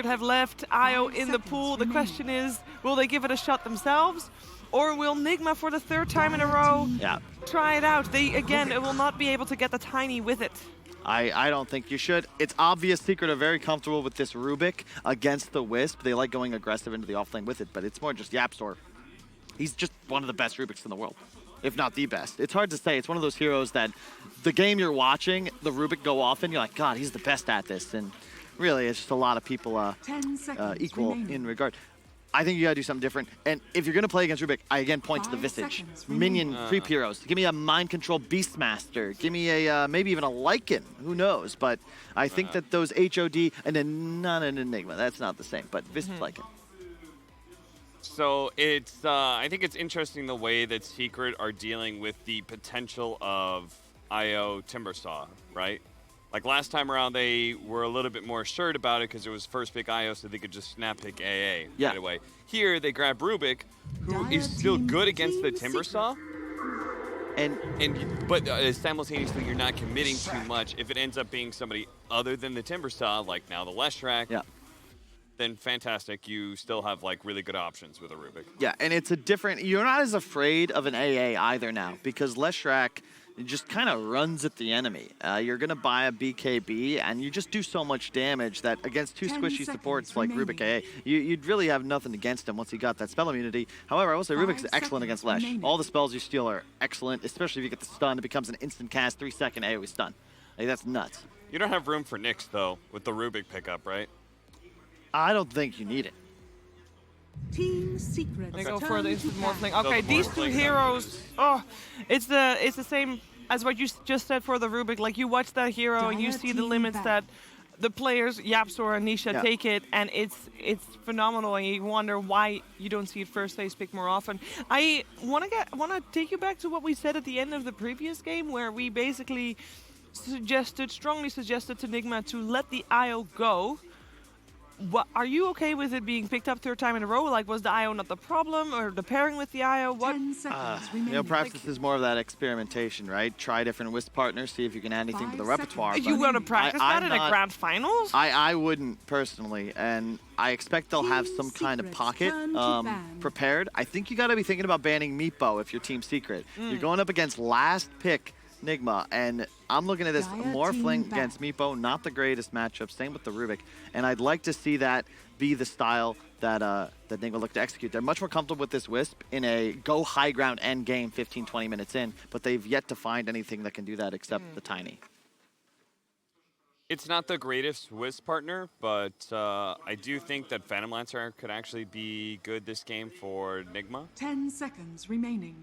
have left IO in the pool. The question is, will they give it a shot themselves? Or will Nigma, for the third time in a row, try it out? They will not be able to get the Tiny with it. I don't think you should. It's obvious Secret are very comfortable with this Rubik against the Wisp. They like going aggressive into the offlane with it, but it's more just YapzOr. He's just one of the best Rubiks in the world, if not the best. It's hard to say. It's one of those heroes that the game you're watching, the Rubik go off and you're like, God, he's the best at this. And really, it's just a lot of people equal in regard. I think you gotta do something different. And if you're gonna play against Rubik, I again point to the Visage. Minion creep heroes. Give me a Mind Control Beastmaster. Give me a, maybe even a Lycan. Who knows? But I think that those HOD, and then not an Enigma. That's not the same, but Visage Lycan. So it's, I think it's interesting the way that Secret are dealing with the potential of IO Timbersaw, right? Like last time around, they were a little bit more assured about it because it was first pick IO, so they could just snap pick AA right away. Here, they grab Rubik, who is still good against the Timbersaw, but simultaneously, you're not committing too much. If it ends up being somebody other than the Timbersaw, like now the Leshrac, then fantastic. You still have like really good options with a Rubik. Yeah, and it's a different. You're not as afraid of an AA either now because Leshrac just kind of runs at the enemy. You're going to buy a BKB, and you just do so much damage that against two squishy supports like Rubik AA, you'd really have nothing against him once he got that spell immunity. However, I will say Rubik's excellent against Lesh. All the spells you steal are excellent, especially if you get the stun. It becomes an instant cast, 3-second AoE stun. Like, that's nuts. You don't have room for Nyx, though, with the Rubik pickup, right? I don't think you need it. Team Secret. They go for the instant morphling. Okay, these two heroes. Oh, it's the same as what you just said for the Rubik. Like you watch that hero and you see the limits that the players YapzOr and Nisha take it, and it's phenomenal. And you wonder why you don't see it first phase pick more often. I want to take you back to what we said at the end of the previous game, where we basically strongly suggested to Nigma to let the IO go. Are you okay with it being picked up third time in a row? Like, was the IO not the problem, or the pairing with the IO? What? You know, perhaps this is more of that experimentation, right? Try different Wisp partners, see if you can add anything to the repertoire. You want to practice that in a grand finals? I wouldn't personally, and I expect they'll have some kind of pocket prepared. I think you got to be thinking about banning Meepo if you're Team Secret. You're going up against last pick Nigma, and I'm looking at this Morphling against Meepo, not the greatest matchup, same with the Rubik, and I'd like to see that be the style that that Nigma look to execute. They're much more comfortable with this Wisp in a go high ground end game 15-20 minutes in, but they've yet to find anything that can do that except the Tiny. It's not the greatest Wisp partner, but I do think that Phantom Lancer could actually be good this game for Nigma. 10 seconds remaining.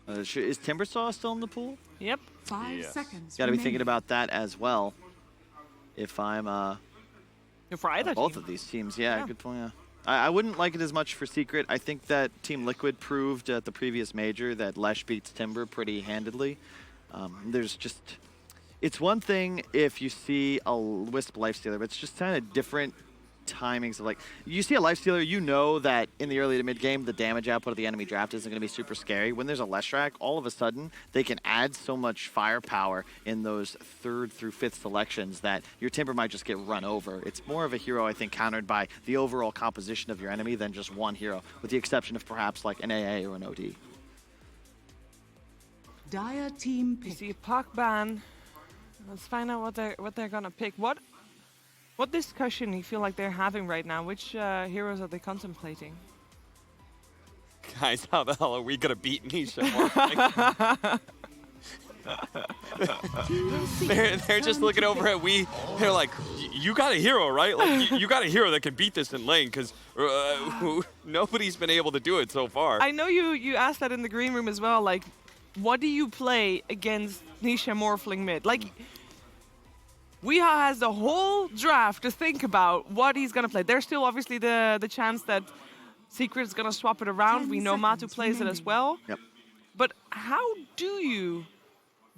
Is Timbersaw still in the pool? Yep. 5 seconds. Got to be thinking about that as well. If I'm for either both team. of these teams, good point. Yeah. I wouldn't like it as much for Secret. I think that Team Liquid proved at the previous major that Lesh beats Timber pretty handedly. There's just, it's one thing if you see a Wisp Lifestealer, but it's just kind of different timings of, like, you see a Lifestealer, you know that in the early to mid game the damage output of the enemy draft isn't going to be super scary. When there's a Leshrac, all of a sudden they can add so much firepower in those 3rd through 5th selections that your Timber might just get run over. It's more of a hero, I think, countered by the overall composition of your enemy than just one hero, with the exception of perhaps like an AA or an OD. Dire team pick. You see Puck ban. Let's find out what they're gonna pick. What discussion do you feel like they're having right now? Which heroes are they contemplating? Guys, how the hell are we gonna beat Nisha? they're just looking over at they're like, you got a hero, right? Like, you got a hero that can beat this in lane, because nobody's been able to do it so far. I know you asked that in the green room as well. Like, what do you play against Nisha Morphling mid? Like, Weeha has the whole draft to think about what he's going to play. There's still obviously the chance that Secret's going to swap it around. We know Map3 plays it as well. Yep. But how do you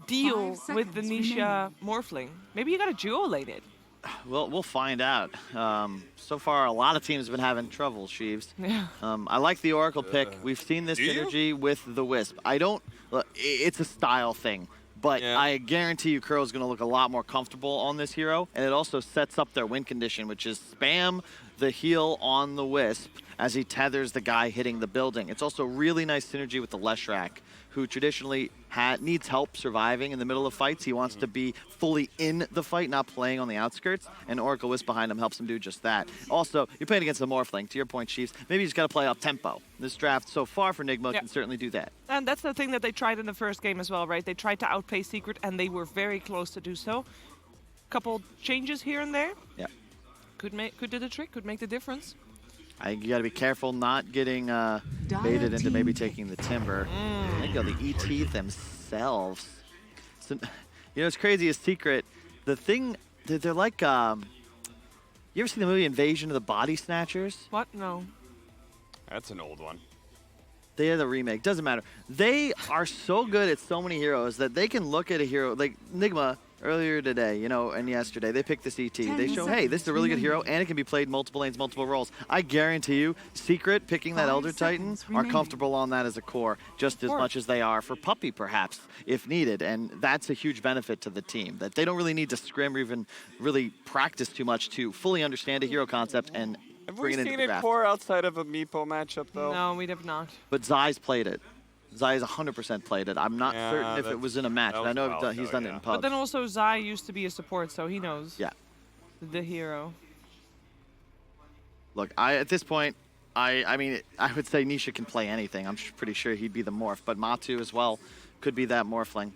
deal with the Nisha Morphling? Maybe you got to duo lane it. Well, we'll find out. So far, a lot of teams have been having trouble, Sheaves. Yeah. I like the Oracle pick. We've seen this synergy with the Wisp. It's a style thing. But Yeah. I guarantee you Kuro's going to look a lot more comfortable on this hero, and it also sets up their win condition, which is spam the heal on the Wisp as he tethers the guy hitting the building. It's also really nice synergy with the Leshrac, who traditionally needs help surviving in the middle of fights. He wants to be fully in the fight, not playing on the outskirts, and Oracle Wisp behind him helps him do just that. Also, you're playing against the Morphling, to your point, Chiefs. Maybe you just got to play up-tempo. This draft so far for Nigma can certainly do that. And that's the thing that they tried in the first game as well, right? They tried to outplay Secret, and they were very close to do so. Couple changes here and there. Yeah. Could do the trick, could make the difference. You got to be careful not getting baited into maybe taking the Timber. I think the ET themselves. So, it's crazy as Secret. The thing, they're like, you ever seen the movie Invasion of the Body Snatchers? What? No. That's an old one. They had the remake. Doesn't matter. They are so good at so many heroes that they can look at a hero like Nigma earlier today, and yesterday. They picked this ET. They show, hey, this is a really good hero, and it can be played multiple lanes, multiple roles. I guarantee you, Secret picking that Elder Titan are comfortable on that as a core, just as much as they are for Puppey, perhaps, if needed. And that's a huge benefit to the team, that they don't really need to scrim or even really practice too much to fully understand a hero concept and Have bring we it into seen the a draft. core outside of a Meepo matchup, though? No, we have not. But Zai's played it. Zai's 100% played it. I'm not Yeah, certain if it was in a match, but I know he's done it in pubs. But then also Zai used to be a support, so he knows Yeah. the hero. Look, at this point, I mean, I would say Nisha can play anything. I'm pretty sure he'd be the morph, but Matu as well could be that morphling.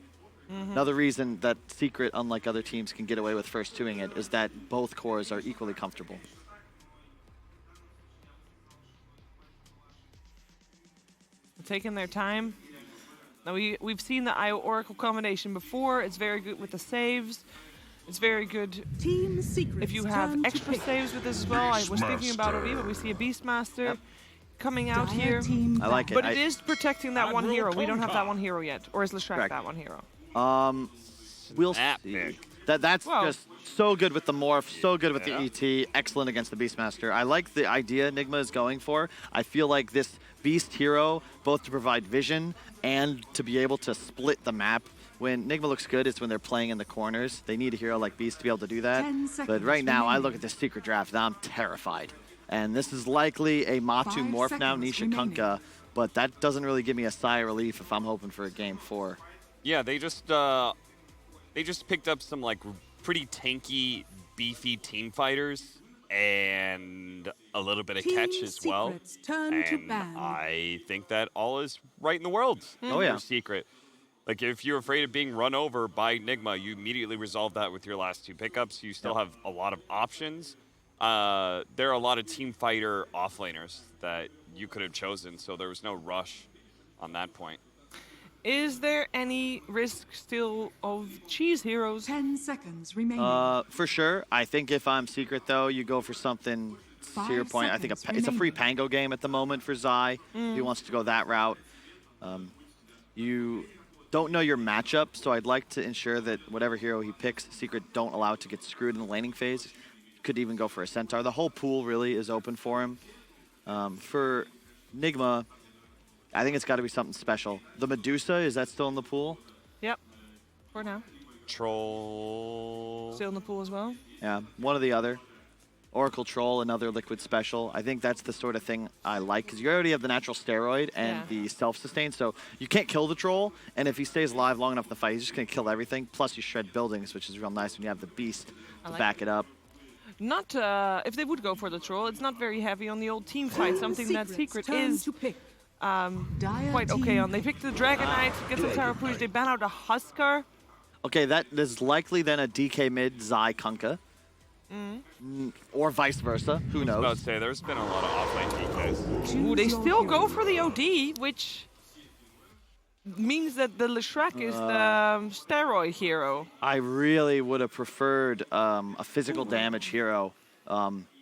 Another reason that Secret, unlike other teams, can get away with first twoing it is that both cores are equally comfortable. Taking their time. Now we've seen the IO Oracle combination before. It's very good with the saves. It's very good Team Secret. if you have extra saves with this as well. I was thinking about OD, but we see a Beastmaster coming out here. I like it. But it is protecting that one hero. We don't have that one hero yet. Or is Leshrac that one hero? We'll That see. big. That's Well, just so good with the morph, so good with the ET, excellent against the Beastmaster. I like the idea Nigma is going for. I feel like this Beast hero, both to provide vision and to be able to split the map. When Nigma looks good, it's when they're playing in the corners. They need a hero like Beast to be able to do that. 10 But right now, I remaining. look at this Secret draft, and I'm terrified. And this is likely a Matu 5 morph now, seconds Nisha remaining. Kunkka, but that doesn't really give me a sigh of relief if I'm hoping for a game 4. Yeah, they just picked up some like pretty tanky, beefy team fighters and a little bit of Team catch as well. Secret's turn to And ban. I think that all is right in the world. Oh, yeah. Secret. Like if you're afraid of being run over by Nigma, you immediately resolve that with your last 2 pickups. You still have a lot of options. There are a lot of team fighter offlaners that you could have chosen, so there was no rush on that point. Is there any risk still of cheese heroes? 10 seconds remaining. For sure. I think if I'm Secret, though, you go for something, to your 5 point, I think seconds it's a free remaining. Pango game at the moment for Zai. He wants to go that route. You don't know your matchup, so I'd like to ensure that whatever hero he picks, Secret don't allow it to get screwed in the laning phase. Could even go for a Centaur. The whole pool really is open for him. For Nigma, I think it's got to be something special. The Medusa, is that still in the pool? Yep. For now. Troll. Still in the pool as well. Yeah, one or the other. Oracle Troll, another liquid special. I think that's the sort of thing I like, because you already have the natural steroid and the self-sustain, so you can't kill the Troll, and if he stays alive long enough in the fight, he's just going to kill everything, plus you shred buildings, which is real nice when you have the Beast to like back it up. Not, if they would go for the troll, it's not very heavy on the old team fight, something that Secret turn is to pick. quite okay on. They picked the Dragon Knight, get some Terra Push, they ban out a Huskar. Okay, that is likely then a DK mid Zai Kunkka. Or vice versa, who I was about knows? to say, there's been a lot of offlane DKs. Ooh, they Choose your still hero. go for the OD, which means that the Leshrac is the steroid hero. I really would have preferred a physical damage hero.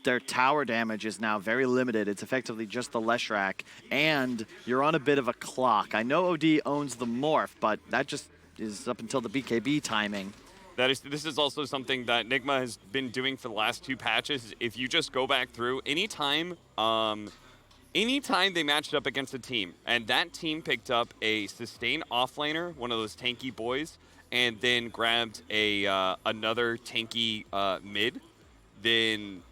Their tower damage is now very limited. It's effectively just the Leshrac, and you're on a bit of a clock. I know OD owns the morph, but that just is up until the BKB timing. This is also something that Nigma has been doing for the last 2 patches. If you just go back through, anytime they matched up against a team, and that team picked up a sustained offlaner, one of those tanky boys, and then grabbed a another tanky mid, then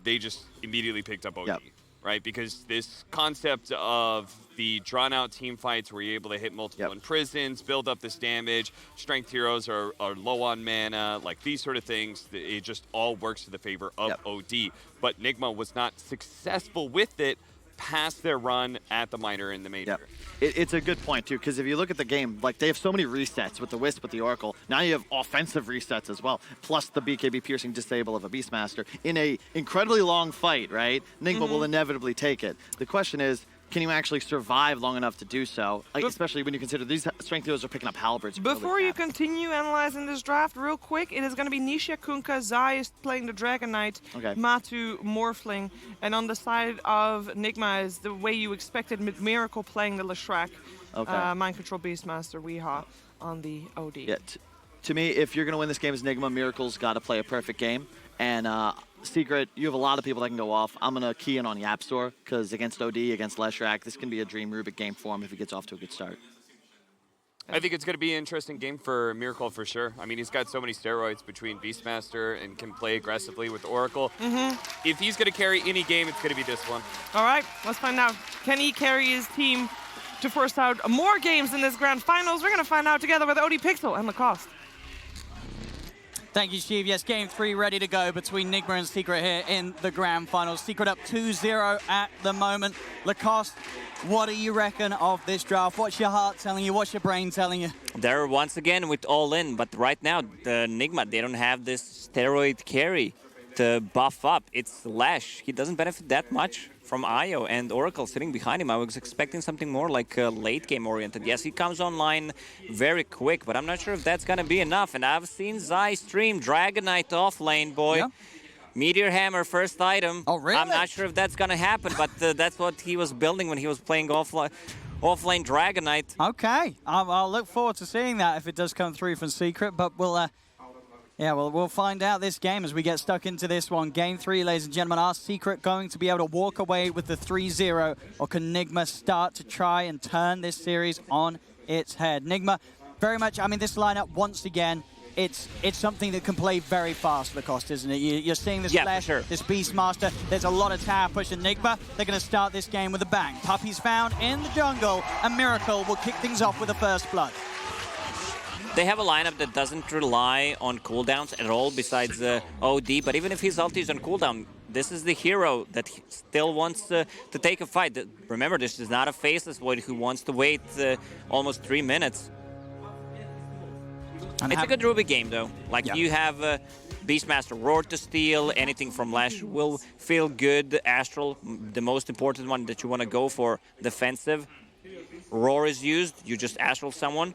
they just immediately picked up OD, right? Because this concept of the drawn-out team fights where you're able to hit multiple imprisons, build up this damage, strength heroes are low on mana, like these sort of things, it just all works to the favor of OD. But Nigma was not successful with it past their run at the minor and the major. It's a good point, too, because if you look at the game, like, they have so many resets with the Wisp, with the Oracle. Now you have offensive resets as well, plus the BKB piercing disable of a Beastmaster. In a incredibly long fight, right, Nigma will inevitably take it. The question is, can you actually survive long enough to do so, like, especially when you consider these strength heroes are picking up halberds. Before you continue analyzing this draft, real quick, it is going to be Nisha, Kunkka, Zai is playing the Dragon Knight, Matu, Morphling, and on the side of Nigma is the way you expected, Miracle playing the Leshrac, Mind Control Beastmaster, Weehaw on the OD. Yeah, to me, if you're going to win this game as Nigma, Miracle's got to play a perfect game, and Secret, you have a lot of people that can go off. I'm going to key in on YapzOr, because against OD, against Leshrac, this can be a dream Rubik game for him if he gets off to a good start. I think it's going to be an interesting game for Miracle for sure. I mean, he's got so many steroids between Beastmaster and can play aggressively with Oracle. If he's going to carry any game, it's going to be this one. All right, let's find out. Can he carry his team to force out more games in this grand finals? We're going to find out together with OD Pixel and Lacoste. Thank you, Steve. Yes, game 3 ready to go between Nigma and Secret here in the grand finals. Secret up 2-0 at the moment. Lacoste, what do you reckon of this draft? What's your heart telling you? What's your brain telling you? They're once again with all in, but right now, the Nigma, they don't have this steroid carry to buff up. It's Lash. He doesn't benefit that much from Io and Oracle sitting behind him. I was expecting something more like late game oriented. Yes, he comes online very quick, but I'm not sure if that's going to be enough. And I've seen Zai stream Dragon Knight off lane, boy. Yeah. Meteor Hammer, first item. Oh, really? I'm not sure if that's going to happen, but that's what he was building when he was playing off-lane Dragon Knight. Okay, I'll look forward to seeing that if it does come through from Secret, but we'll we'll find out this game as we get stuck into this one. Game 3, ladies and gentlemen. Are Secret going to be able to walk away with the 3-0, or can Nigma start to try and turn this series on its head? Nigma, very much, I mean, this lineup, once again, it's something that can play very fast, Lacoste, isn't it? You're seeing this Flash, this Beastmaster. There's a lot of tower push in Nigma. They're going to start this game with a bang. Puppy's found in the jungle, and Miracle will kick things off with a first blood. They have a lineup that doesn't rely on cooldowns at all besides OD, but even if his ulti is on cooldown, this is the hero that still wants to take a fight. Remember, this is not a faceless void who wants to wait almost 3 minutes. And it's a good Rubik game, though. Like, you have Beastmaster Roar to steal, anything from Lash will feel good. Astral, the most important one that you want to go for, defensive. Roar is used, you just Astral someone.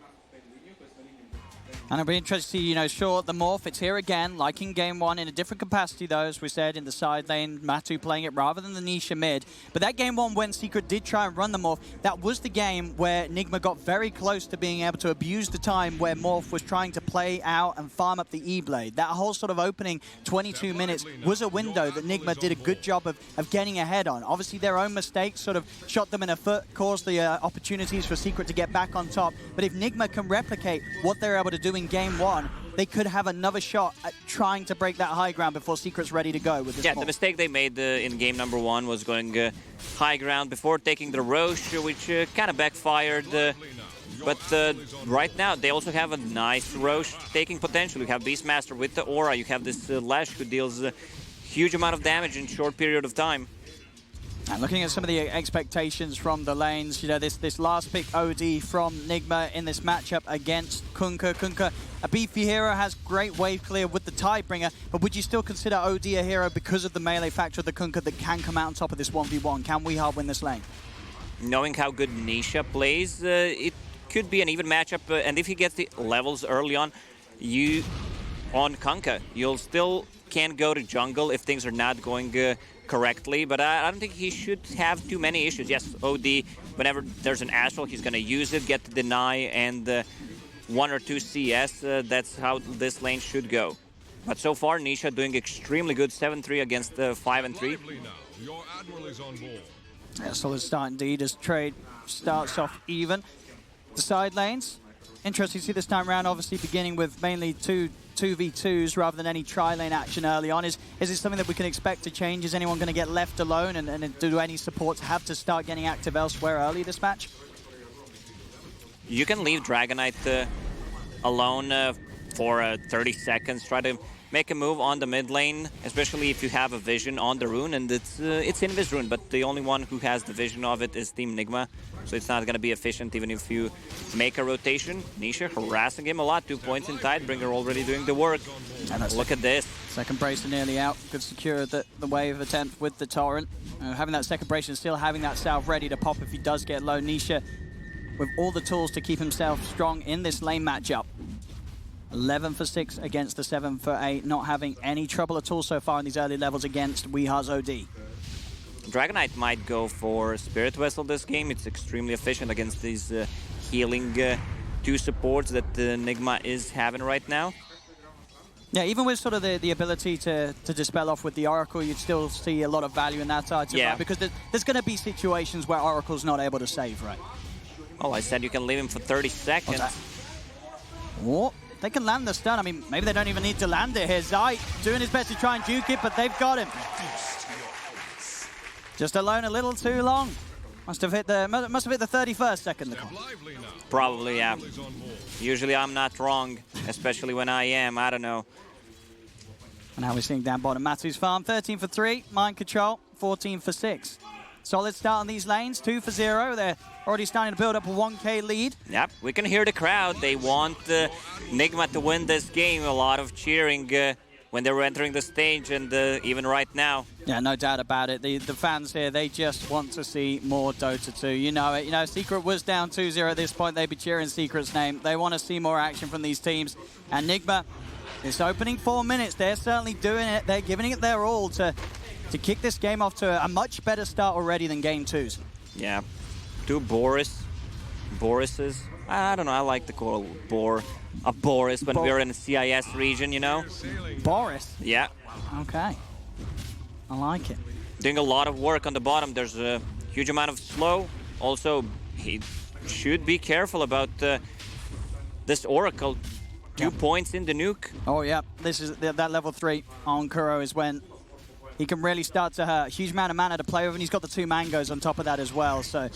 And I'll be interested to see, sure, the Morph, it's here again, like in Game 1, in a different capacity, though, as we said, in the side lane, Matu playing it rather than the Nisha mid. But that Game 1, when Secret did try and run the Morph, that was the game where Nigma got very close to being able to abuse the time where Morph was trying to play out and farm up the E-Blade. That whole sort of opening 22 minutes was a window that Nigma did a good job of getting ahead on. Obviously, their own mistakes sort of shot them in the foot, caused the opportunities for Secret to get back on top. But if Nigma can replicate what they're able to do in Game 1, they could have another shot at trying to break that high ground before Secret's ready to go with this. Yeah, the mistake they made in game number 1 was going high ground before taking the Roche, which kind of backfired. But right now, they also have a nice Roche taking potential. You have Beastmaster with the Aura. You have this Lash who deals a huge amount of damage in a short period of time. And looking at some of the expectations from the lanes, this last pick OD from Nigma in this matchup against Kunkka. Kunkka, a beefy hero, has great wave clear with the Tidebringer, but would you still consider OD a hero because of the melee factor of the Kunkka that can come out on top of this 1v1? Can Weehaw win this lane? Knowing how good Nisha plays, it could be an even matchup, and if he gets the levels early on, on Kunkka, you'll still can go to jungle if things are not going correctly, but I don't think he should have too many issues. Yes, OD, whenever there's an Astral, he's going to use it, get the deny, and 1 or 2 CS. That's how this lane should go. But so far, Nisha doing extremely good, 7-3 against 5-3. Yeah, solid start indeed as trade starts off even. The side lanes, interesting to see this time around, obviously beginning with mainly 2v2s rather than any tri-lane action early on. Is this something that we can expect to change? Is anyone going to get left alone, and do any supports have to start getting active elsewhere early this match? You can leave Dragonite alone for 30 seconds. Try to make a move on the mid lane, especially if you have a vision on the rune, and it's Invis rune, but the only one who has the vision of it is Team Nigma, so it's not going to be efficient even if you make a rotation. Nisha harassing him a lot, 2 points in Tidebringer already doing the work. And look at this. Second bracer nearly out. Good secure the wave attempt with the Torrent. Having that second bracer and still having that salve ready to pop if he does get low. Nisha with all the tools to keep himself strong in this lane matchup. 11 for 6 against the 7 for 8, not having any trouble at all so far in these early levels against WeHa's OD. Dragonite might go for Spirit Vessel this game. It's extremely efficient against these healing 2 supports that Nigma is having right now. Yeah, even with sort of the ability to dispel off with the Oracle, you'd still see a lot of value in that item, yeah. Right? Because there's going to be situations where Oracle's not able to save, right? Oh, I said you can leave him for 30 seconds. What? They can land the stun. I mean, maybe they don't even need to land it here. Zai doing his best to try and juke it, but they've got him. Just alone a little too long. Must have hit the 31st second. Probably, yeah. Usually I'm not wrong, especially when I am. I don't know. And now we're seeing down bottom Matu's farm. 13 for 3, mind control, 14 for 6. Solid start on these lanes, 2 for 0. They're already starting to build up a 1K lead. Yep, we can hear the crowd. They want Nigma to win this game. A lot of cheering when they were entering the stage, and even right now. Yeah, no doubt about it. The fans here, they just want to see more Dota 2. You know it. You know, Secret was down 2-0 at this point. They'd be cheering Secret's name. They want to see more action from these teams. And Nigma, this opening 4 minutes, they're certainly doing it. They're giving it their all to kick this game off to a much better start already than Game 2's. Yeah, 2 Borises. I don't know, I like to call a Boris when we're in the CIS region, you know? Boris? Yeah. Okay. I like it. Doing a lot of work on the bottom. There's a huge amount of slow. Also, he should be careful about this Oracle. 2 points in the nuke. Oh, yeah. This is that level 3 on Kuro is when he can really start to hurt. Huge amount of mana to play with, and he's got the 2 mangoes on top of that as well. So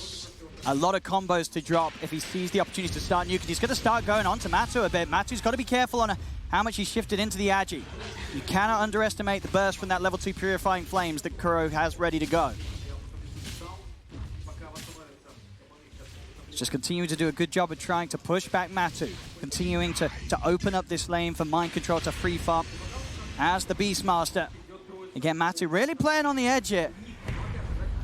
a lot of combos to drop if he sees the opportunity to start nuking. He's going to start going on to Matu a bit. Matu's got to be careful on how much he's shifted into the Agi. You cannot underestimate the burst from that level 2 Purifying Flames that Kuro has ready to go. Just continuing to do a good job of trying to push back Matu. Continuing to open up this lane for Mind Control to free farm as the Beastmaster. Again, Matu really playing on the edge here.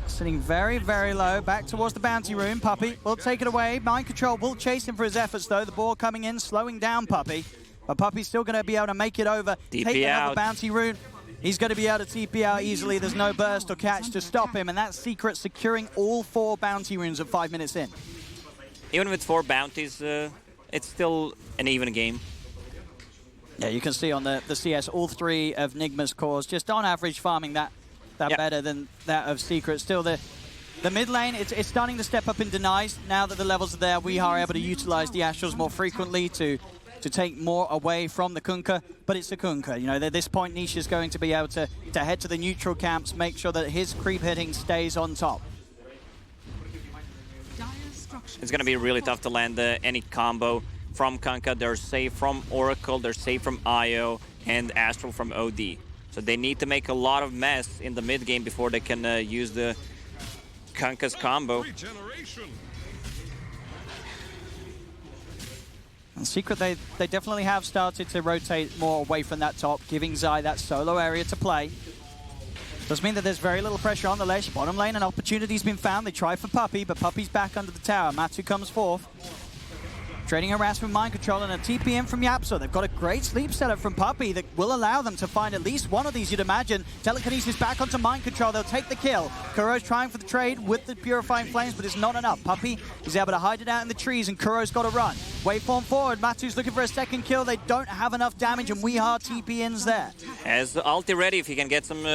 Sitting very, very low, back towards the bounty room. Puppey will take it away. Mind Control will chase him for his efforts, though. The ball coming in, slowing down Puppey. But Puppey's still going to be able to make it over. TP take another out. bounty room. He's going to be able to TP out easily. There's no burst or catch to stop him. And that's Secret securing all 4 bounty rooms at 5 minutes in. Even with 4 bounties, it's still an even game. Yeah, you can see on the CS, all 3 of Nigma's cores just on average farming that Yep. better than that of Secret. Still, the mid lane, it's starting to step up in denies. Now that the levels are there, we are able to utilize the Astrals more frequently to take more away from the Kunkka, but it's a Kunkka. You know, at this point, Nisha is going to be able to head to the neutral camps, make sure that his creep hitting stays on top. It's going to be really tough to land any combo from Kunkka. They're safe from Oracle, they're safe from IO, and Astral from OD. So they need to make a lot of mess in the mid game before they can use the Kunkka's combo. And Secret, they definitely have started to rotate more away from that top, giving Zai that solo area to play. Does mean that there's very little pressure on the ledge. Bottom lane, an opportunity's been found. They try for Puppey, but Puppey's back under the tower. Matu comes forth. Trading harass from Mind Control and a TP in from Yapso. They've got a great sleep setup from Puppey that will allow them to find at least one of these, you'd imagine. Telekinesis back onto Mind Control. They'll take the kill. Kuro's trying for the trade with the Purifying Flames, but it's not enough. Puppey is able to hide it out in the trees, and Kuro's got to run. Waveform forward. Matu's looking for a second kill. They don't have enough damage, and WeHa TP ins there. As ulti ready, if he can get some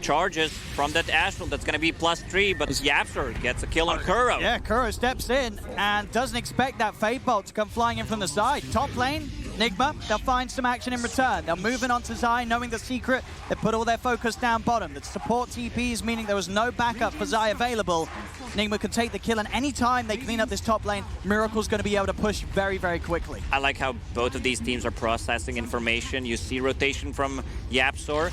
charges from that Astral. That's going to be +3, but Yapster gets a kill on Kuro. Yeah, Kuro steps in and doesn't expect that Fade Bolt to come flying in from the side. Top lane, Nigma, they'll find some action in return. They'll move in onto Zai, knowing the secret. They put all their focus down bottom. The support TPs, meaning there was no backup for Zai available. Nigma can take the kill, and any time they clean up this top lane, Miracle's going to be able to push very, very quickly. I like how both of these teams are processing information. You see rotation from Yapsor.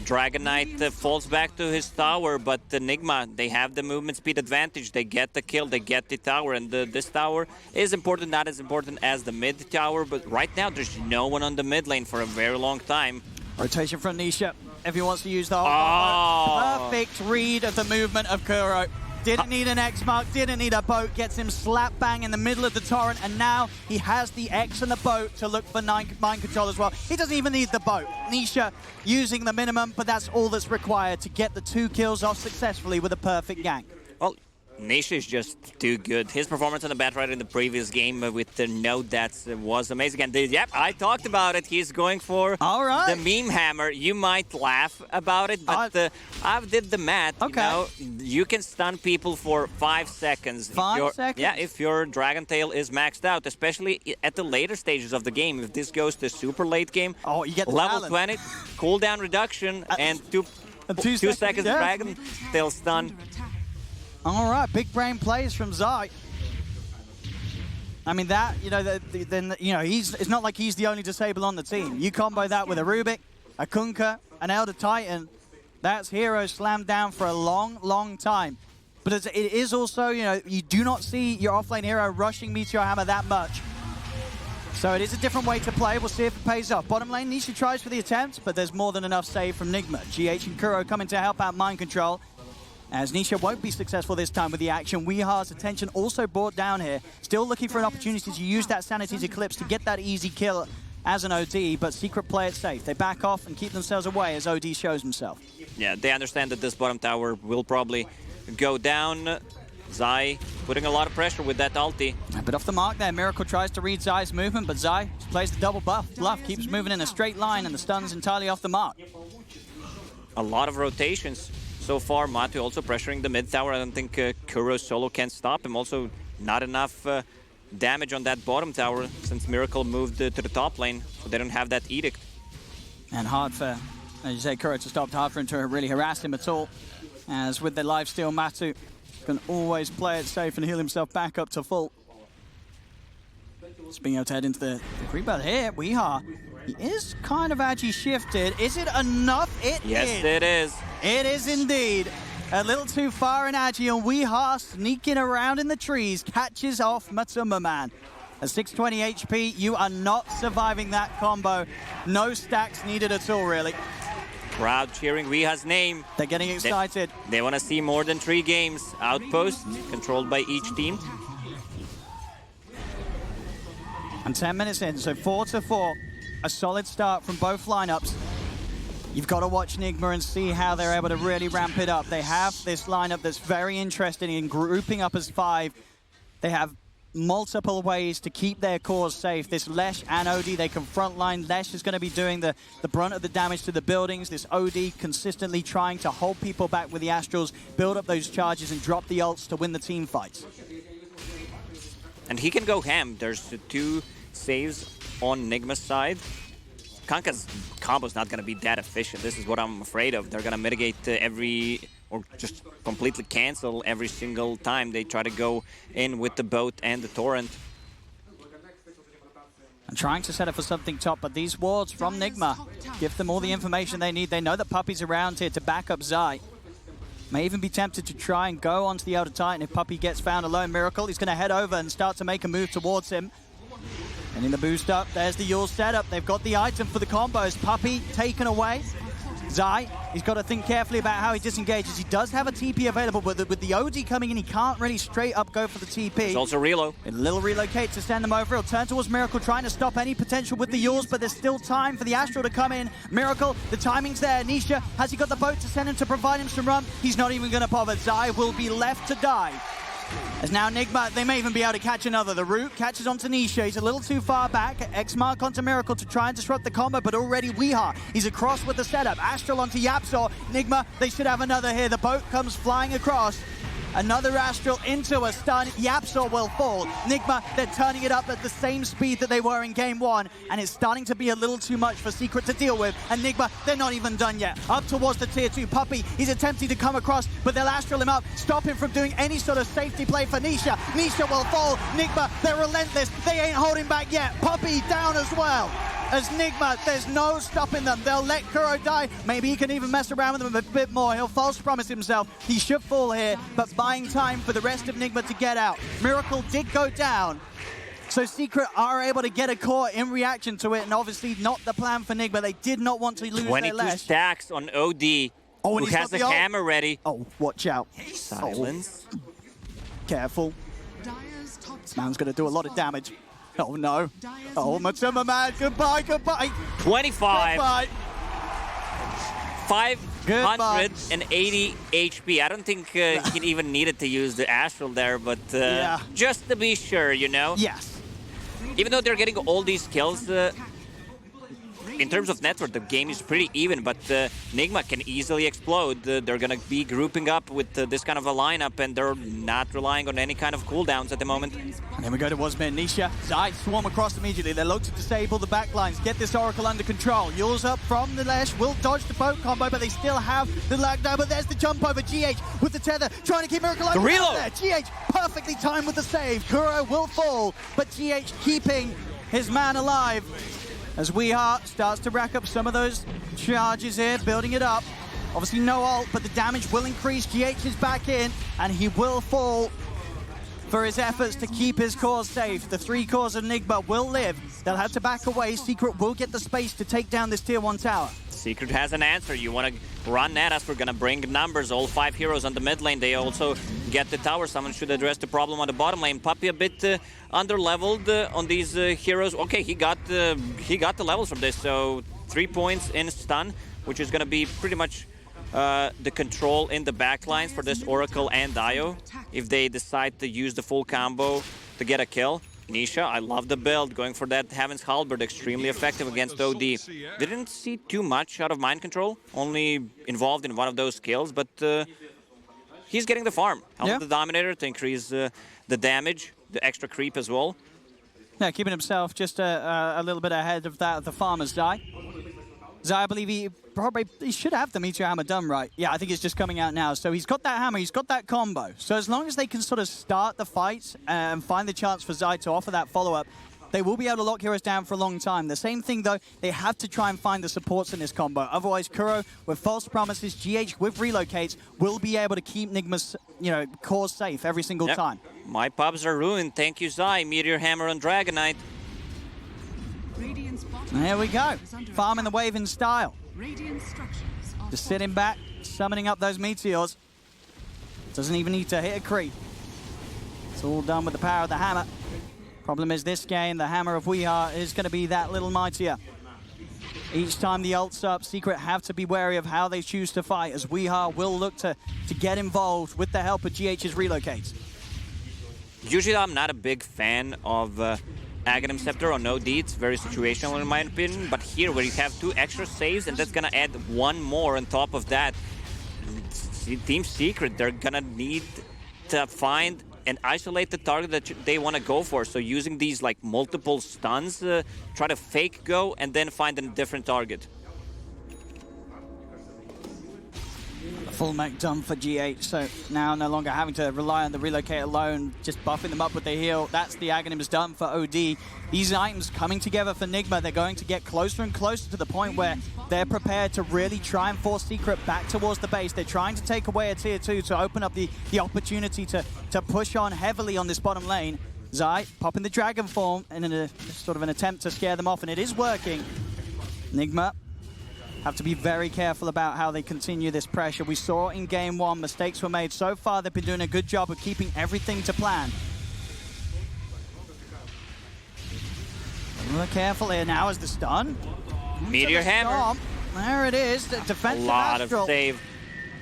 Dragon Knight falls back to his tower, but the Nigma, they have the movement speed advantage. They get the kill, they get the tower, and this tower is important, not as important as the mid tower, but right now there's no one on the mid lane for a very long time. Rotation from Nisha, if he wants to use the whole Oh. perfect read of the movement of Kuro. Didn't need an X mark, didn't need a boat, gets him slap bang in the middle of the torrent, and now he has the X and the boat to look for mind control as well. He doesn't even need the boat. Nisha using the minimum, but that's all that's required to get the 2 kills off successfully with a perfect gank. Well, Nisha is just too good. His performance on the Batrider in the previous game with the node that was amazing. And yep, I talked about it. He's going for the meme hammer. You might laugh about it, but I did the math. Okay. You know, you can stun people for 5 seconds. 5 seconds? Yeah, if your Dragon Tail is maxed out, especially at the later stages of the game. If this goes to super late game, you get the level talent. 20, cooldown reduction, and 2 seconds yeah. Dragon Tail stun. All right, big brain plays from Zai. I mean that, you know, then you know it's not like he's the only disable on the team. You combo that with a Rubik, a Kunkka, an Elder Titan. That's hero slammed down for a long, long time. But it is also, you know, you do not see your offlane hero rushing Meteor Hammer that much. So it is a different way to play. We'll see if it pays off. Bottom lane, Nisha tries for the attempt, but there's more than enough save from Nigma. GH and Kuro coming to help out mind control. As Nisha won't be successful this time with the action. Weehar's attention also brought down here. Still looking for an opportunity to use that Sanity's Eclipse to get that easy kill as an OD, but Secret play it safe. They back off and keep themselves away as OD shows himself. Yeah, they understand that this bottom tower will probably go down. Zai putting a lot of pressure with that ulti. A bit off the mark there. Miracle tries to read Zai's movement, but Zai plays the double bluff, keeps moving in a straight line, and the stun's entirely off the mark. A lot of rotations. So far, Matu also pressuring the mid tower. I don't think Kuro solo can stop him. Also, not enough damage on that bottom tower since Miracle moved to the top lane, so they don't have that edict. And hard for, as you say, Kuro to stop, hard for him to really harass him at all. As with the lifesteal, Matu can always play it safe and heal himself back up to full. Just being able to head into the creep out here. Weehar, he is kind of actually shifted. Is it enough? Yes, it is. It is indeed. A little too far in Agi, and Weehar sneaking around in the trees, catches off Matsuma Man. At 620 HP, you are not surviving that combo. No stacks needed at all, really. Crowd cheering Weehar's name. They're getting excited. They want to see more than 3 games. Outpost controlled by each team. And 10 minutes in, so 4-4. A solid start from both lineups. You've got to watch Nigma and see how they're able to really ramp it up. They have this lineup that's very interesting in grouping up as 5. They have multiple ways to keep their cores safe. This Lesh and OD, they can frontline. Lesh is going to be doing the brunt of the damage to the buildings. This OD consistently trying to hold people back with the Astrals, build up those charges and drop the ults to win the team fights. And he can go ham. There's 2 saves on Nigma's side. Kanka's combo's not going to be that efficient. This is what I'm afraid of. They're going to mitigate or just completely cancel every single time they try to go in with the boat and the torrent. And trying to set up for something top, but these wards from Nigma give them all the information they need. They know that Puppy's around here to back up Zai. May even be tempted to try and go onto the Elder Titan if Puppy gets found alone. Miracle, he's going to head over and start to make a move towards him. And in the boost up, there's the Yule setup. They've got the item for the combos. Puppy taken away. Zai, he's got to think carefully about how he disengages. He does have a TP available, but with the OD coming in, he can't really straight up go for the TP. There's also reload. A little relocate to send them over. He'll turn towards Miracle, trying to stop any potential with the Yules, but there's still time for the Astral to come in. Miracle, the timing's there. Nisha, has he got the boat to send him to provide him some run? He's not even going to bother. Zai will be left to die. As now Nigma, they may even be able to catch another. The root catches onto Nisha. He's a little too far back. X-Mark onto Miracle to try and disrupt the combo, but already Weeha. He's across with the setup. Astral onto Yapzor. Nigma, they should have another here. The boat comes flying across. Another Astral into a stun. Yapzor will fall. Nigma, they're turning it up at the same speed that they were in game one, and it's starting to be a little too much for Secret to deal with. And Nigma, they're not even done yet. Up towards the tier 2 Puppey. He's attempting to come across, but they'll Astral him up, stop him from doing any sort of safety play for Nisha. Nisha will fall. Nigma, they're relentless. They ain't holding back yet. Puppey down as well. As Nigma, there's no stopping them. They'll let Kuro die. Maybe he can even mess around with them a bit more. He'll false promise himself. He should fall here, but buying time for the rest of Nigma to get out. Miracle did go down, so Secret are able to get a core in reaction to it, and obviously not the plan for Nigma. They did not want to lose their 22 Lesh. stacks on OD, Oh, who has the hammer ready. Oh, watch out. Silence. Oh, careful. Dire's top This man's going to do a lot of damage. Oh, no. Oh, Matsuma, man. Goodbye, goodbye. 25. Goodbye. 580 HP. I don't think he even needed to use the Astral there, but Yeah. just to be sure, you know? Yes. Even though they're getting all these kills, in terms of network, the game is pretty even, but Nigma can easily explode. They're going to be grouping up with this kind of a lineup, and they're not relying on any kind of cooldowns at the moment. And then we go to Wasmir Nisha. Zai swarm across immediately. They look to disable the backlines, get this Oracle under control. Yule's up from the Lesh, will dodge the boat combo, but they still have the lockdown. But there's the jump over. GH with the tether, trying to keep Miracle alive. The reload! There. GH perfectly timed with the save. Kuro will fall, but GH keeping his man alive. As Weeha starts to rack up some of those charges here, building it up. Obviously no ult, but the damage will increase. GH is back in, and he will fall for his efforts to keep his cores safe. The 3 cores of Nigma will live. They'll have to back away. Secret will get the space to take down this tier 1 tower. Secret has an answer. You want to run at us, we're going to bring numbers. All 5 heroes on the mid lane. They also get the tower. Someone should address the problem on the bottom lane. Puppey a bit under-leveled on these heroes. Okay, he got the levels from this. So 3 points in stun, which is going to be pretty much the control in the backlines for this Oracle and Dio. If they decide to use the full combo to get a kill. Nisha, I love the build, going for that Heaven's Halberd, extremely effective against OD. Didn't see too much out of mind control, only involved in one of those skills, but he's getting the farm. Help the Dominator to increase the damage, the extra creep as well. Yeah, keeping himself just a little bit ahead of that of the farmer's Zai. Zai, I believe he should have the Meteor Hammer done right. Yeah, I think it's just coming out now. So he's got that hammer, he's got that combo. So as long as they can sort of start the fight and find the chance for Zai to offer that follow-up, they will be able to lock heroes down for a long time. The same thing, though, they have to try and find the supports in this combo. Otherwise, Kuro, with false promises, GH with relocates, will be able to keep Nigma's, cores safe every single time. My pubs are ruined. Thank you, Zai. Meteor Hammer on Dragonite. There we go. Farming the wave in style. structures are Just sitting back, summoning up those meteors. Doesn't even need to hit a creep. It's all done with the power of the hammer. Problem is this game, the hammer of Weeha is going to be that little mightier. Each time the ult's up, Secret have to be wary of how they choose to fight, as Weeha will look to get involved with the help of GH's relocates. Usually I'm not a big fan of Aghanim Scepter on OD. It's very situational in my opinion, but here where you have 2 extra saves and that's gonna add 1 more on top of that, Team Secret, they're gonna need to find and isolate the target that they want to go for. So using these like multiple stuns, try to fake go and then find a different target. Full mech done for GH, so now no longer having to rely on the relocate alone, just buffing them up with the heal. That's the Aghanim's done for OD. These items coming together for Nigma, they're going to get closer and closer to the point where they're prepared to really try and force Secret back towards the base. They're trying to take away a tier 2 to open up the opportunity to push on heavily on this bottom lane. Zai popping the dragon form in a sort of an attempt to scare them off, and it is working. Nigma have to be very careful about how they continue this pressure. We saw in game 1, mistakes were made. So far, they've been doing a good job of keeping everything to plan. Look careful here now as the stun. Meteor Hammer. There it is, the defensive A lot Astral. of save.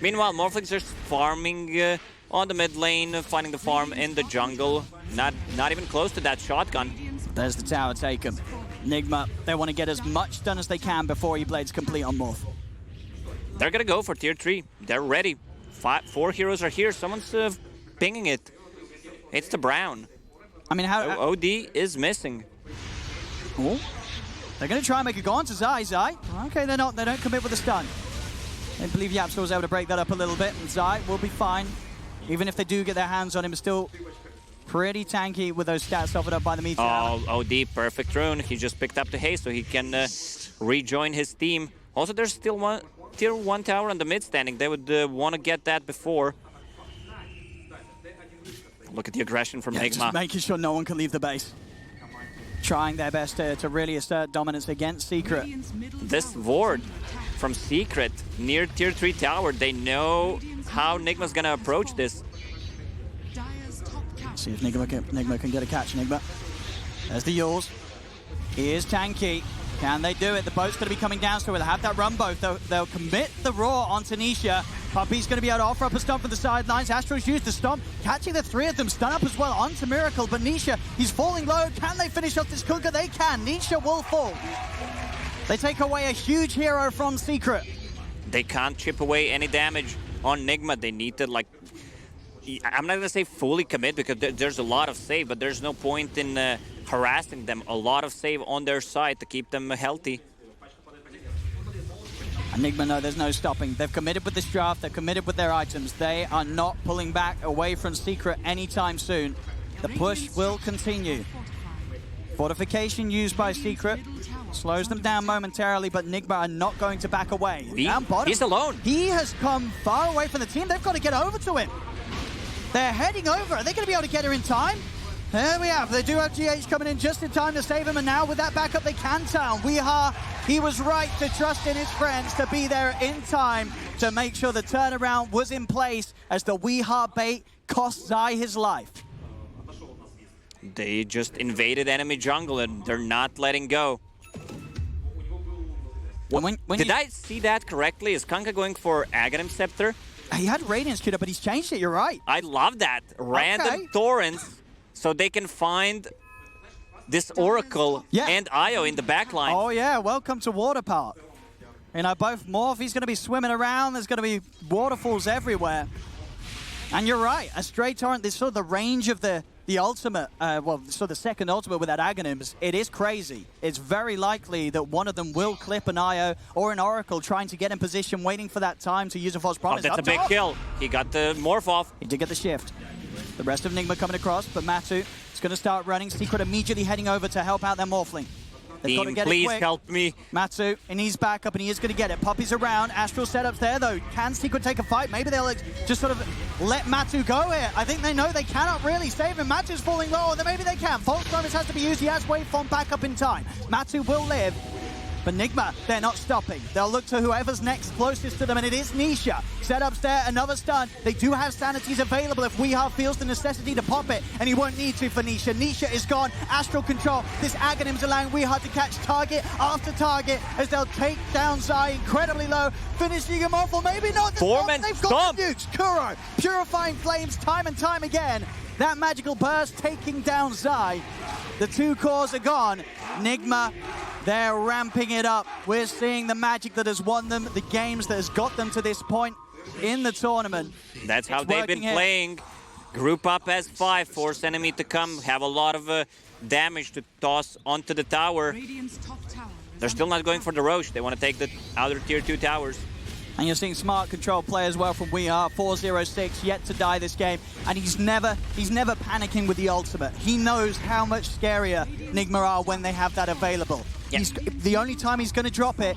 Meanwhile, Morphlings are farming on the mid lane, finding the farm in the jungle. Not even close to that shotgun. There's the tower taken. Nigma, they want to get as much done as they can before E-Blade's complete on Morph. They're gonna go for tier 3. They're ready. 4 heroes are here. Someone's pinging it. It's the Brown. I mean, how... OD is missing. Oh, they're going to try and make a go on to Zai. Zai. Okay, they don't commit with a stun. I believe Yapster was able to break that up a little bit, and Zai will be fine. Even if they do get their hands on him, still pretty tanky with those stats offered up by the Meteor. Oh, OD, perfect rune. He just picked up the haste so he can rejoin his team. Also, there's still one tier 1 tower on the mid standing. They would want to get that before. Look at the aggression from Nigma. Just making sure no one can leave the base. Trying their best to really assert dominance against Secret. This ward from Secret near tier 3 tower, they know how Nigma's gonna approach this. See if Nigma can get a catch. Nigma. There's the Yules. He is tanky. Can they do it? The boat's going to be coming down, so we'll have that run boat. They'll commit the Roar onto Nisha. Puppey's going to be able to offer up a stomp from the sidelines. Astro's used the stomp, catching the 3 of them. Stun up as well onto Miracle, but Nisha, he's falling low. Can they finish off this Kunkka? They can. Nisha will fall. They take away a huge hero from Secret. They can't chip away any damage on Nigma. They need to, like... I'm not going to say fully commit because there's a lot of save, but there's no point in harassing them. A lot of save on their side to keep them healthy. Nigma, no, there's no stopping. They've committed with this draft. They've committed with their items. They are not pulling back away from Secret anytime soon. The push will continue. Fortification used by Secret slows them down momentarily, but Nigma are not going to back away. Down bottom, he's alone. He has come far away from the team. They've got to get over to him. They're heading over. Are they going to be able to get her in time? There we have. They do have GH coming in just in time to save him, and now with that backup, they can town. He was right to trust in his friends to be there in time to make sure the turnaround was in place as the Weeha bait cost Zai his life. They just invaded enemy jungle, and they're not letting go. Did I see that correctly? Is Kunkka going for Aghanim Scepter? He had Radiance queued up, but he's changed it, you're right. I love that. Random torrents, so they can find this Oracle and Io in the backline. Oh yeah, welcome to Water Park. You know, both Morph, he's going to be swimming around, there's going to be waterfalls everywhere. And you're right, a straight torrent, this sort of the range of the ultimate, so the second ultimate with that Aghanims, it is crazy. It's very likely that one of them will clip an Io or an Oracle trying to get in position, waiting for that time to use a false promise. Oh, that's a big kill. He got the Morph off. He did get the shift. The rest of Nigma coming across, but Map3 is going to start running. Secret immediately heading over to help out their Morphling. They've got to get please it quick. Help me. Map3, and he's back up, and he is going to get it. Puppey's around. Astral setups there, though. Can Secret take a fight? Maybe they'll just sort of let Map3 go here. I think they know they cannot really save him. Map3's falling low, then maybe they can. False promise has to be used. He has waveform back up in time. Map3 will live. But Nigma, they're not stopping. They'll look to whoever's next closest to them, and it is Nisha. Setups there, another stun. They do have sanities available if Weeha feels the necessity to pop it, and he won't need to for Nisha. Nisha is gone. Astral control. This Aghanim's allowing Weeha to catch target after target as they'll take down Zai incredibly low, finishing him off, or maybe not. They've got the nukes. Kuro, purifying flames time and time again. That magical burst taking down Zai. The 2 cores are gone. Nigma, they're ramping it up. We're seeing the magic that has won them, the games that has got them to this point in the tournament. That's how they've been playing. Group up as 5, force enemy to come, have a lot of damage to toss onto the tower. They're still not going for the Roche. They want to take the outer tier 2 towers. And you're seeing smart control play as well from Weeha. 4-0-6, yet to die this game. And he's never panicking with the ultimate. He knows how much scarier Nigma are when they have that available. Yeah. The only time he's going to drop it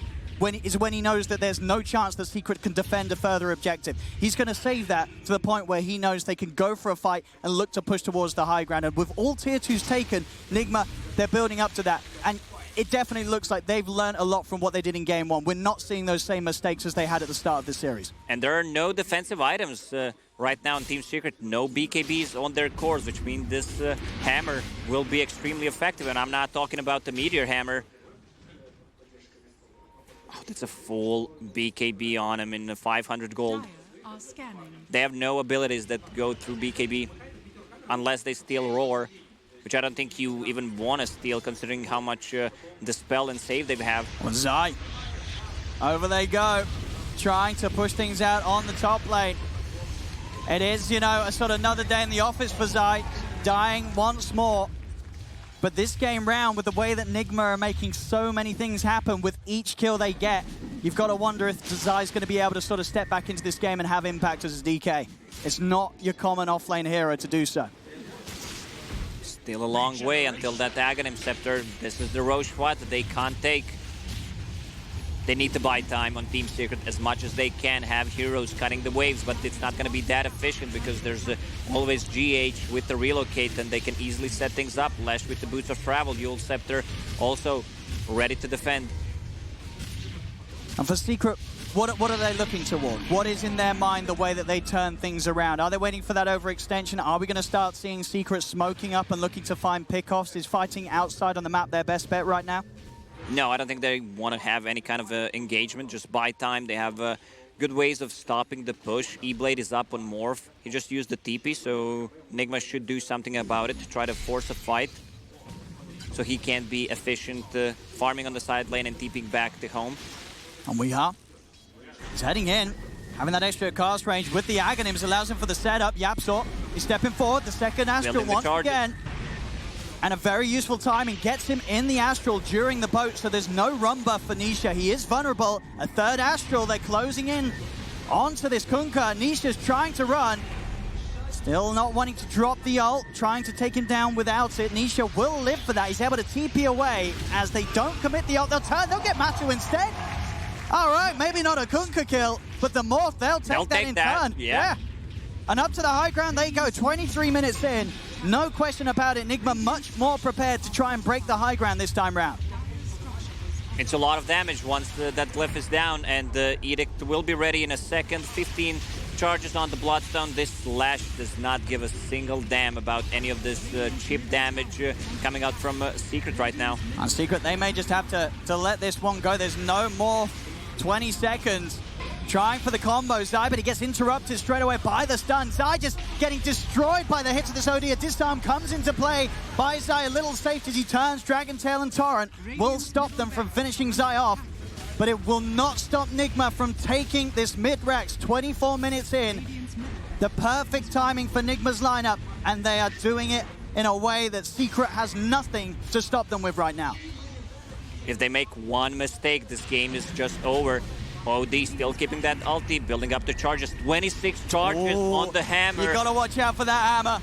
is when he knows that there's no chance that Secret can defend a further objective. He's going to save that to the point where he knows they can go for a fight and look to push towards the high ground. And with all tier 2s taken, Nigma, they're building up to that. And it definitely looks like they've learned a lot from what they did in Game 1. We're not seeing those same mistakes as they had at the start of the series. And there are no defensive items right now in Team Secret. No BKBs on their cores, which means this hammer will be extremely effective. And I'm not talking about the Meteor Hammer. Oh, that's a full BKB on him in the 500 gold. are scanning. They have no abilities that go through BKB unless they steal Roar, which I don't think you even want to steal considering how much Dispel and Save they have. Well, Zai, over they go, trying to push things out on the top lane. It is, you know, a sort of another day in the office for Zai, dying once more. But this game round, with the way that Nigma are making so many things happen with each kill they get, you've got to wonder if Zai's going to be able to sort of step back into this game and have impact as a DK. It's not your common offlane hero to do so. Still a long way until that Aghanim Scepter. This is the Roche fight that they can't take. They need to buy time on Team Secret as much as they can, have heroes cutting the waves, but it's not going to be that efficient because there's always GH with the relocate and they can easily set things up. Lash with the Boots of Travel, Yule Scepter also ready to defend. And for Secret, what are they looking toward? What is in their mind the way that they turn things around? Are they waiting for that overextension? Are we going to start seeing Secret smoking up and looking to find pickoffs? Is fighting outside on the map their best bet right now? No, I don't think they want to have any kind of engagement, just buy time. They have good ways of stopping the push. E-Blade is up on Morph. He just used the TP, so Nigma should do something about it to try to force a fight. So he can be efficient, farming on the side lane and TPing back to home. And he's heading in, having that extra cast range with the Aghanims allows him for the setup. YapzOr, he's stepping forward, the second Astral once again. And a very useful timing gets him in the Astral during the boat, so there's no run buff for Nisha. He is vulnerable. A third Astral, they're closing in onto this Kunkka. Nisha's trying to run. Still not wanting to drop the ult, trying to take him down without it. Nisha will live for that. He's able to TP away. As they don't commit the ult, they'll get Matu instead. All right, maybe not a Kunkka kill, but the Morph, they'll take that in turn. Yeah. And up to the high ground they go, 23 minutes in. No question about it, Nigma much more prepared to try and break the high ground this time round. It's a lot of damage once that glyph is down, and the Edict will be ready in a second. 15 charges on the Bloodstone. This Lash does not give a single damn about any of this chip damage coming out from Secret right now. On Secret, they may just have to let this one go. There's no more 20 seconds. Trying for the combo, Zai, but he gets interrupted straight away by the stun. Zai just getting destroyed by the hits of this OD. A disarm comes into play by Zai. A little safe as he turns. Dragon Tail and Torrent will stop them from finishing Zai off, but it will not stop Nigma from taking this mid-Rex. 24 minutes in. The perfect timing for Nigma's lineup, and they are doing it in a way that Secret has nothing to stop them with right now. If they make one mistake, this game is just over. OD still keeping that ulti, building up the charges. 26 charges on the hammer. You gotta watch out for that hammer.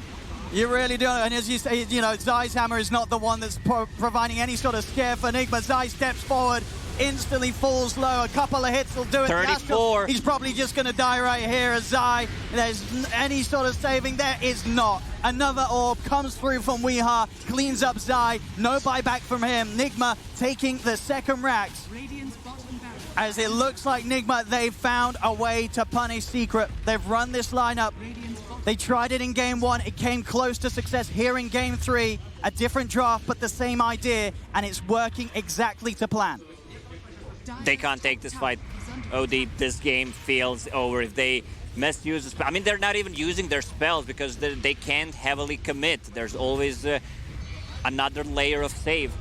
You really do. And as you say, you know, Zai's hammer is not the one that's providing any sort of scare for Nigma. Zai steps forward, instantly falls low. A couple of hits will do it. 34. He's probably just gonna die right here as Zai. There's any sort of saving. There is not. Another orb comes through from Weeha, cleans up Zai. No buyback from him. Nigma taking the second Rax. As it looks like Nigma, they've found a way to punish Secret. They've run this lineup. They tried it in game one. It came close to success here in game three. A different draft, but the same idea, and it's working exactly to plan. They can't take this fight. OD, this game feels over. If they misuse the spell, I mean, they're not even using their spells because they can't heavily commit. There's always another layer of save.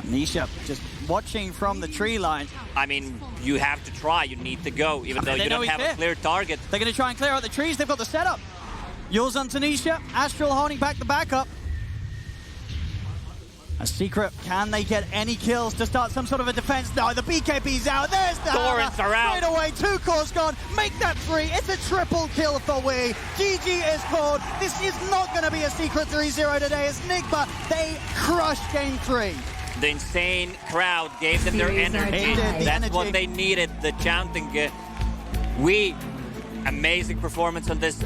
Nisha just watching from the tree line. I mean, you have to try. You need to go, even though you don't have a clear target. They're going to try and clear out the trees. They've got the setup. Yule's on Tanisha. Astral holding back the backup. A Secret, can they get any kills to start some sort of a defense? No, the BKB's out. There's the Torrents are out. Straight away, 2 cores gone. Make that 3. It's a triple kill for Wii. GG is called. This is not going to be a Secret 3-0 today. It's Nigma. They crushed game 3. The insane crowd gave them their energy. That's what they needed, the chanting. Amazing performance on this